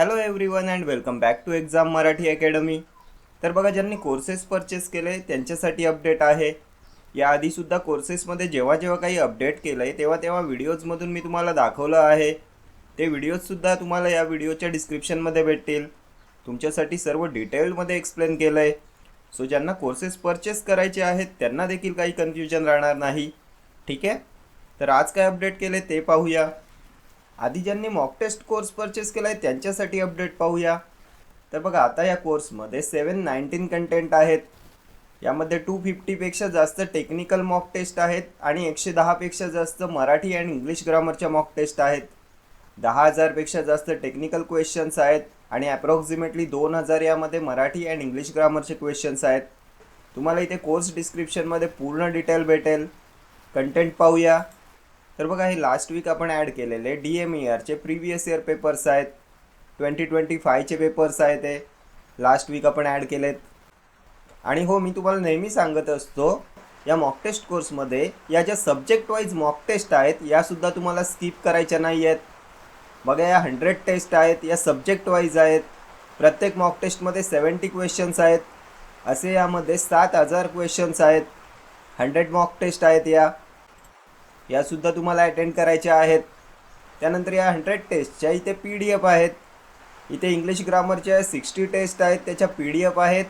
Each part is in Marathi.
Hello everyone and welcome back to exam Marathi academy. तर बघा, ज्यांनी कोर्सेस परचेस केले त्यांच्यासाठी अपडेट आहे. याआधीसुद्धा कोर्सेसमध्ये जेव्हा जेव्हा काही अपडेट केलं आहे तेव्हा तेव्हा व्हिडिओजमधून मी तुम्हाला दाखवलं आहे. ते व्हिडिओजसुद्धा तुम्हाला या व्हिडिओच्या डिस्क्रिप्शनमध्ये भेटतील. तुमच्यासाठी सर्व डिटेलमध्ये एक्सप्लेन केलं आहे. सो ज्यांना कोर्सेस परचेस करायचे आहेत त्यांना देखील काही कन्फ्युजन राहणार नाही. ठीक आहे, तर आज काय अपडेट केले ते पाहूया. आधी ज्यांनी मॉक टेस्ट कोर्स परचेस केला आहे त्यांच्यासाठी अपडेट पाहूया. तर बघा, आता या कोर्समध्ये 719 कंटेंट आहेत. यामध्ये 250पेक्षा जास्त टेक्निकल मॉक टेस्ट आहेत आणि 110पेक्षा जास्त मराठी अँड इंग्लिश ग्रामरच्या मॉक टेस्ट आहेत. 10,000पेक्षा जास्त टेक्निकल क्वेश्चन्स आहेत आणि ॲप्रॉक्सिमेटली 2,000 यामध्ये मराठी अँड इंग्लिश ग्रामरचे क्वेश्चन्स आहेत. तुम्हाला इथे कोर्स डिस्क्रिप्शनमध्ये पूर्ण डिटेल भेटेल. कंटेंट पाहूया. तर बघा, हे लास्ट वीक आपण ॲड केलेले DMERचे प्रिव्हियस इयर पेपर्स आहेत. 2025चे पेपर्स आहेत. ते लास्ट वीक आपण ॲड केलेत. आणि हो, मी तुम्हाला नेहमी सांगत असतो, या मॉक टेस्ट कोर्समध्ये या ज्या सब्जेक्ट वाईज मॉक टेस्ट आहेत यासुद्धा तुम्हाला स्किप करायच्या नाही आहेत. बघा, या 100 टेस्ट आहेत, या सब्जेक्ट वाईज आहेत. प्रत्येक मॉक टेस्टमध्ये 70 क्वेश्चन्स आहेत. असे यामध्ये 7,000 क्वेश्चन्स आहेत. 100 मॉक टेस्ट आहेत. यासुद्धा तुम्हाला अटेंड करायच्या आहेत. त्यानंतर या 100 टेस्टच्या इथे PDF आहेत. इथे इंग्लिश ग्रामरच्या 60 टेस्ट आहेत, त्याच्या PDF आहेत.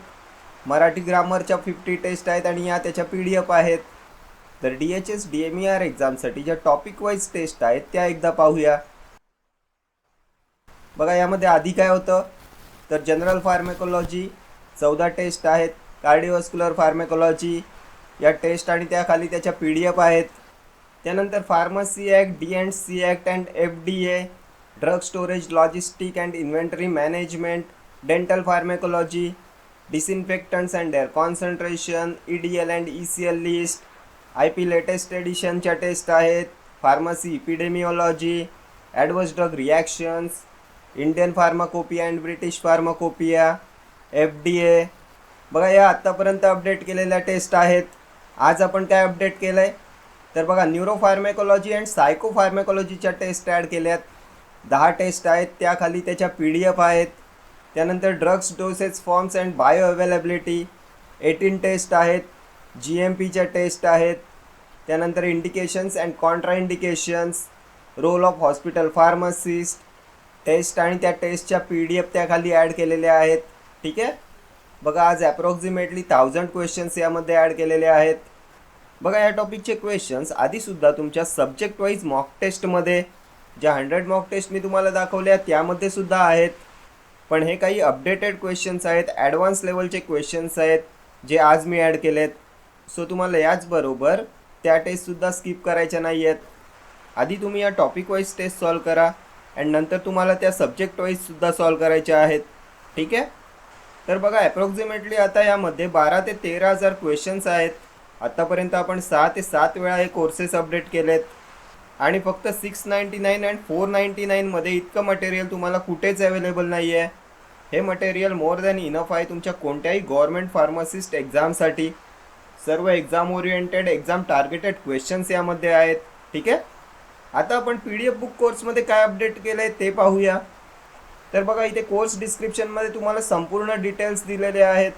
मराठी ग्रामरच्या 50 टेस्ट आहेत आणि या त्याच्या PDF आहेत. तर DHS DMER एक्झामसाठी ज्या टॉपिक वाईज टेस्ट आहेत त्या एकदा पाहूया. बघा, यामध्ये आधी काय होतं, तर जनरल फार्मेकोलॉजी 14 टेस्ट आहेत. कार्डिओव्हास्क्युलर फार्मेकोलॉजी या टेस्ट आणि त्याखाली त्याच्या PDF आहेत. त्यानंतर pharmacy act, D&C act and FDA, drug storage logistic and inventory management, dental pharmacology, disinfectants and their concentration, EDL and ECL list, IP latest एडिशनच्या टेस्ट आहेत. Pharmacy epidemiology, adverse drug reactions, Indian pharmacopoeia and British pharmacopoeia, FDA. बघा, या आत्तापर्यंत अपडेट केलेल्या टेस्ट आहेत. आज आपण काय अपडेट केलं आहे, तर बघा, न्यूरोफार्मेकोलॉजी अँड सायकोफार्मेकोलॉजीच्या टेस्ट ॲड केल्यात. 10 टेस्ट आहेत, त्याखाली त्याच्या PDF आहेत. त्यानंतर drugs dosage forms and bioavailability 18 test आहेत. GMPच्या टेस्ट आहेत. त्यानंतर indications and contraindications, role of hospital pharmacist test आणि त्या टेस्टच्या PDF त्याखाली ॲड केलेल्या आहेत. ठीक आहे. बघा, आज ॲप्रॉक्सिमेटली 1000 क्वेश्चन्स यामध्ये ॲड केलेले आहेत. बघा, या टॉपिकचे क्वेश्चन्स आधीसुद्धा तुमच्या सब्जेक्ट वाईज मॉक टेस्टमध्ये ज्या 100 मॉक टेस्ट मी तुम्हाला दाखवल्या त्यामध्ये सुद्धा आहेत. पण हे काही अपडेटेड क्वेश्चन्स आहेत, ॲडव्हान्स लेवलचे क्वेश्चन्स आहेत जे आज मी ॲड केलेत. सो तुम्हाला याचबरोबर त्या टेस्टसुद्धा स्किप करायच्या नाही आहेत. आधी तुम्ही या टॉपिक वाईज टेस्ट सॉल्व करा अँड नंतर तुम्हाला त्या सब्जेक्ट वाईजसुद्धा सॉल्व करायच्या आहेत. ठीक आहे. तर बघा, ॲप्रॉक्सिमेटली आता यामध्ये 12 ते 13,000 क्वेश्चन्स आहेत. आत्तापर्यंत आपण 6 ते 7 वेळा हे कोर्सेस अपडेट केलेत आणि फक्त 699 अँड 499मध्ये इतकं मटेरियल तुम्हाला कुठेच अवेलेबल नाही आहे. हे मटेरियल मोर दॅन इनफ आहे तुमच्या कोणत्याही गव्हर्मेंट फार्मासिस्ट एक्झामसाठी. सर्व exam oriented, exam targeted questions यामध्ये आहेत. ठीक आहे. आता आपण PDF बुक कोर्समध्ये काय अपडेट केलं आहे ते पाहूया. तर बघा, इथे कोर्स डिस्क्रिप्शनमध्ये तुम्हाला संपूर्ण डिटेल्स दिलेले आहेत.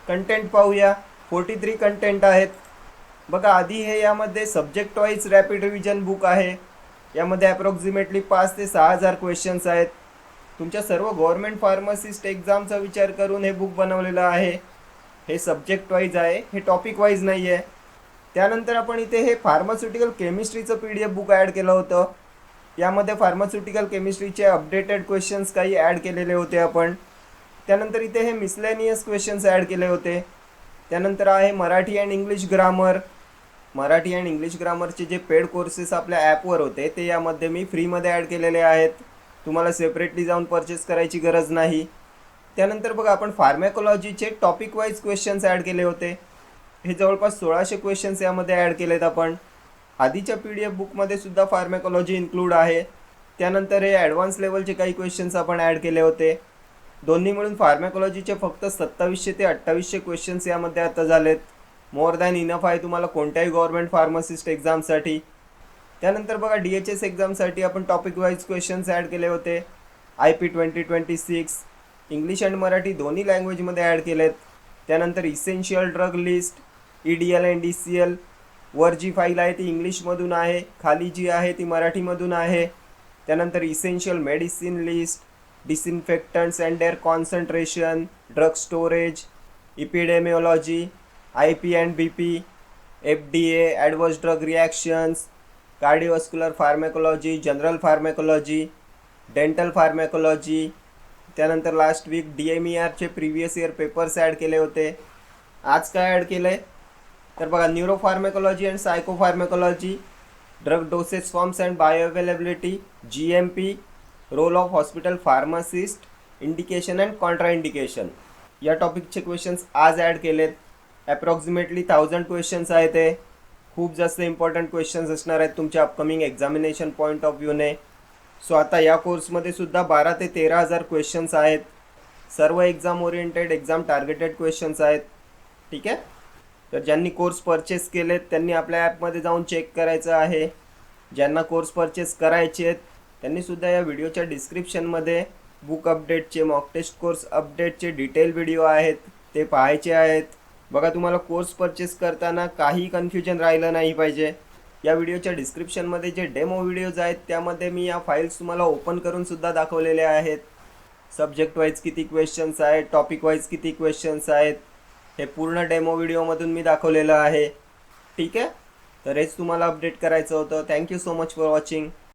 कंटेंट पाहूया. 43 कंटेंट आहेत. बघा, आधी हे यामध्ये subject wise rapid revision book आहे. यामध्ये ॲप्रॉक्सिमेटली 5 ते 6,000 क्वेश्चन्स आहेत. तुमच्या सर्व गव्हर्मेंट फार्मासिस्ट एक्झामचा विचार करून हे बुक बनवलेलं आहे. हे सब्जेक्ट वाईज आहे, हे टॉपिक वाईज नाही आहे. त्यानंतर आपण इथे हे फार्मास्युटिकल केमिस्ट्रीचं PDF बुक ॲड केलं होतं. यामध्ये फार्मास्युटिकल केमिस्ट्रीचे अपडेटेड क्वेश्चन्स काही ॲड केलेले होते आपण. त्यानंतर इथे हे मिसलेनियस क्वेश्चन्स ॲड केले होते. त्यानंतर आहे Marathi and English grammar. Marathi and English ग्रामरचे जे पेड कोर्सेस आपल्या ॲपवर होते ते यामध्ये मी फ्रीमध्ये ॲड केलेले आहेत. तुम्हाला सेपरेटली जाऊन परचेस करायची गरज नाही. त्यानंतर बघा, आपण फार्मॅकोलॉजीचे टॉपिक वाईज क्वेश्चन्स ॲड केले होते. हे जवळपास 1600 क्वेश्चन्स यामध्ये ॲड केलेत आपण. आधीच्या PDF बुकमध्ये सुद्धा फार्मॅकोलॉजी इन्क्लूड आहे. त्यानंतर हे ॲडव्हान्स लेवलचे काही क्वेश्चन्स आपण ॲड केले होते. दोन्ही मिळून फार्मॅकोलॉजीचे फक्त 2700 ते 2800 क्वेश्चन्स यामध्ये आता झालेत. मोर दॅन इनफ आहे तुम्हाला कोणत्याही गव्हर्मेंट फार्मासिस्ट एक्झामसाठी. त्यानंतर बघा, DHS एक्झामसाठी आपण टॉपिक वाईज क्वेश्चन्स ॲड केले होते. IP 2026 इंग्लिश अँड मराठी दोन्ही लँग्वेजमध्ये ॲड केलेत. त्यानंतर essential drug list EDL and DCL वर जी फाईल आहे ती इंग्लिशमधून आहे, खाली जी आहे ती मराठीमधून आहे. त्यानंतर essential medicine list, disinfectants and their concentration, drug storage, epidemiology, IP and BP, FDA, adverse drug reactions, cardiovascular pharmacology, general pharmacology, dental pharmacology. त्यानंतर लास्ट वीक DMERचे प्रिव्हियस इयर पेपर्स ॲड केले होते. आज काय ॲड केलं आहे तर बघा, neuro pharmacology and psycho pharmacology, drug doses forms and bioavailability, GMP, role of hospital pharmacist, indication and contraindication या टॉपिकचे क्वेश्चन्स आज ॲड केलेत. ॲप्रॉक्सिमेटली 1000 क्वेश्चन्स आहेत. ते खूप जास्त इम्पॉर्टंट क्वेश्चन्स असणार आहेत तुमच्या अपकमिंग एक्झामिनेशन पॉईंट ऑफ व्ह्यूने. सो आता या कोर्समध्ये सुद्धा 12 ते 13,000 क्वेश्चन्स आहेत. सर्व exam oriented, exam targeted questions आहेत. ठीक आहे. तर ज्यांनी कोर्स परचेस केलेत त्यांनी आपल्या ॲपमध्ये जाऊन चेक करायचं आहे. ज्यांना कोर्स परचेस करायचे आहेत त्यांनीसुद्धा या व्हिडिओच्या डिस्क्रिप्शनमध्ये बुक अपडेटचे, मॉक टेस्ट कोर्स अपडेटचे डिटेल व्हिडिओ आहेत ते पाहायचे आहेत. बघा, तुम्हाला कोर्स परचेस करताना काही कन्फ्युजन राहिलं नाही पाहिजे. या व्हिडिओच्या डिस्क्रिप्शनमध्ये जे डेमो व्हिडिओज आहेत त्यामध्ये मी या फाईल्स तुम्हाला ओपन करूनसुद्धा दाखवलेल्या आहेत. सब्जेक्ट वाईज किती क्वेश्चन्स आहेत, टॉपिक वाईज किती क्वेश्चन्स आहेत, हे पूर्ण डेमो व्हिडिओमधून मी दाखवलेलं आहे. ठीक आहे. तर हेच तुम्हाला अपडेट करायचं होतं. Thank you so much for watching.